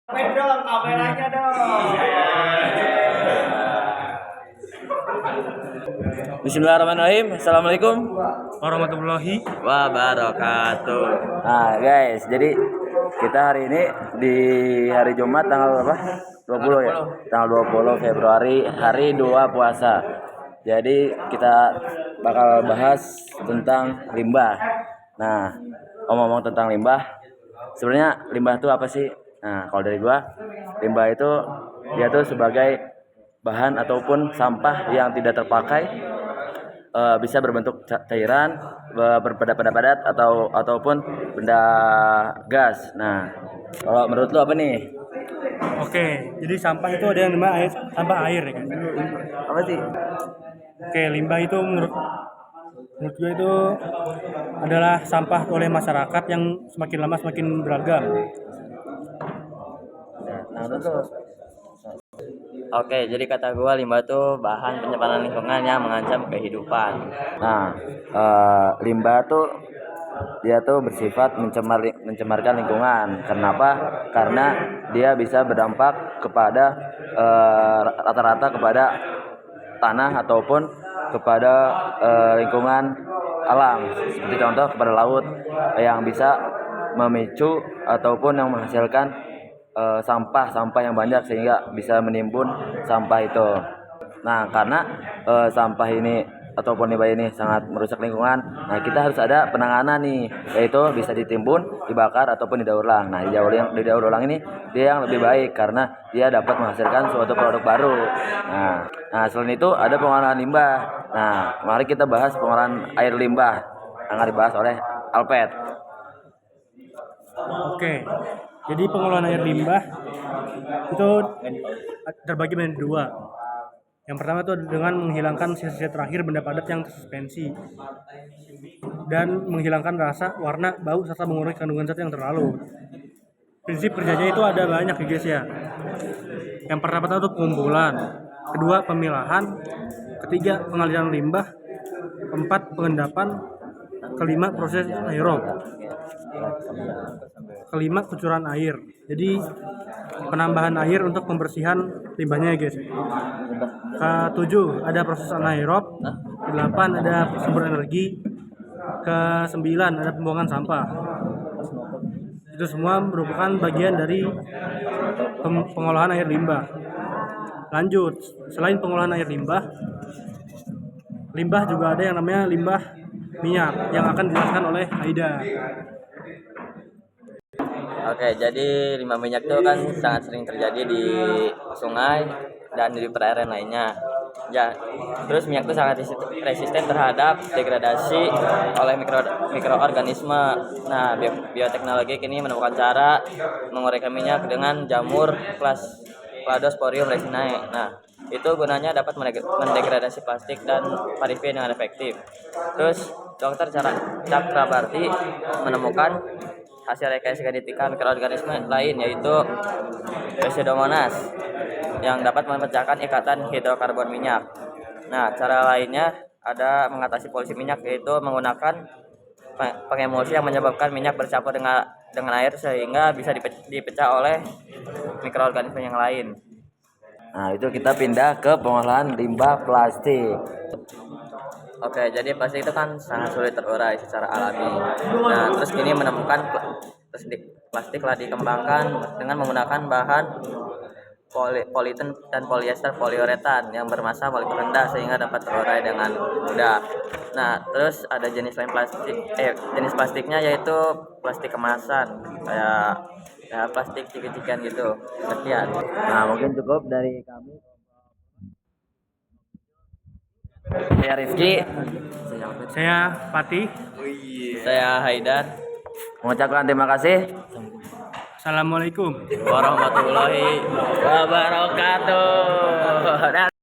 Dong, kameranya dong. Bismillahirrahmanirrahim. Assalamualaikum warahmatullahi. wabarakatuh. Nah guys, jadi kita hari ini di hari Jumat tanggal berapa? 20 ya? Tanggal 20 Februari, hari 2 puasa. Jadi kita bakal bahas tentang limbah. Nah, ngomong-ngomong tentang limbah, sebenarnya limbah itu apa sih? Nah, kalau dari gua, limbah itu dia tuh sebagai bahan ataupun sampah yang tidak terpakai, bisa berbentuk cairan, berpadat-padat ataupun benda gas. Nah, kalau menurut lu apa nih? Oke, jadi sampah itu ada yang namanya sampah air ya kan. Apa sih? Oke, limbah itu menurut gue itu adalah sampah oleh masyarakat yang semakin lama semakin beragam. Nah, menurut lu? Oke, jadi kata gua limbah itu bahan pencemaran lingkungan yang mengancam kehidupan. Nah, limbah tuh dia tuh bersifat mencemarkan lingkungan. Kenapa? Karena dia bisa berdampak kepada rata-rata kepada tanah ataupun kepada lingkungan alam. Seperti contoh kepada laut yang bisa memicu ataupun yang menghasilkan sampah yang banyak sehingga bisa menimbun sampah itu. Nah, karena sampah ini ataupun limbah ini sangat merusak lingkungan, nah kita harus ada penanganan nih, yaitu bisa ditimbun, dibakar ataupun didaur ulang. Nah, didaur ulang ini dia yang lebih baik karena dia dapat menghasilkan suatu produk baru. Nah, selain itu ada pengolahan limbah. Nah, mari kita bahas pengolahan air limbah yang akan dibahas oleh Alpet. Oke, jadi pengolahan air limbah itu terbagi menjadi dua. Yang pertama itu dengan menghilangkan sisa-sisa terakhir benda padat yang tersuspensi dan menghilangkan rasa, warna, bau serta mengurangi kandungan zat yang terlalu. Prinsip kerjanya itu ada banyak ya guys ya. Yang pertama itu pengumpulan, kedua pemilahan, ketiga pengaliran limbah, keempat pengendapan, kelima proses aerob, kelima kucuran air. Jadi penambahan air untuk pembersihan limbahnya ya guys. Ketujuh ada proses anaerob, ke-8 ada sumber energi, ke-9 ada pembuangan sampah. Itu semua merupakan bagian dari pengolahan air limbah. Lanjut, selain pengolahan air limbah juga ada yang namanya limbah minyak yang akan dijelaskan oleh Aida. Oke, jadi limbah minyak itu kan sangat sering terjadi di sungai dan di perairan lainnya. Ya, terus minyak itu sangat resisten terhadap degradasi oleh mikroorganisme. Nah, bioteknologi kini menemukan cara menguraikan minyak dengan jamur Cladosporium resinae. Nah, itu gunanya dapat mendegradasi plastik dan parafin dengan efektif. Terus, dokter Cakrabarti menemukan hasil rekayasa genetika mikroorganisme lain, yaitu Pseudomonas yang dapat memecahkan ikatan hidrokarbon minyak. Nah, cara lainnya ada mengatasi polusi minyak, yaitu menggunakan pengemulsi yang menyebabkan minyak bercampur dengan air sehingga bisa dipecah oleh mikroorganisme yang lain. Nah, itu kita pindah ke pengolahan limbah plastik. Oke, jadi plastik itu kan sangat sulit terurai secara alami. Nah, terus kini menemukan plastik telah dikembangkan dengan menggunakan bahan politen dan polyester poliuretan yang bermassa molekul rendah sehingga dapat terurai dengan mudah. Nah, terus ada jenis plastiknya yaitu plastik kemasan kayak plastik ciki-cikian gitu. Sekian. Nah, mungkin cukup dari kami. Saya Rifki, Saya Patih. saya Haidar. Mengucapkan terima kasih. Assalamualaikum Warahmatullahi wabarakatuh.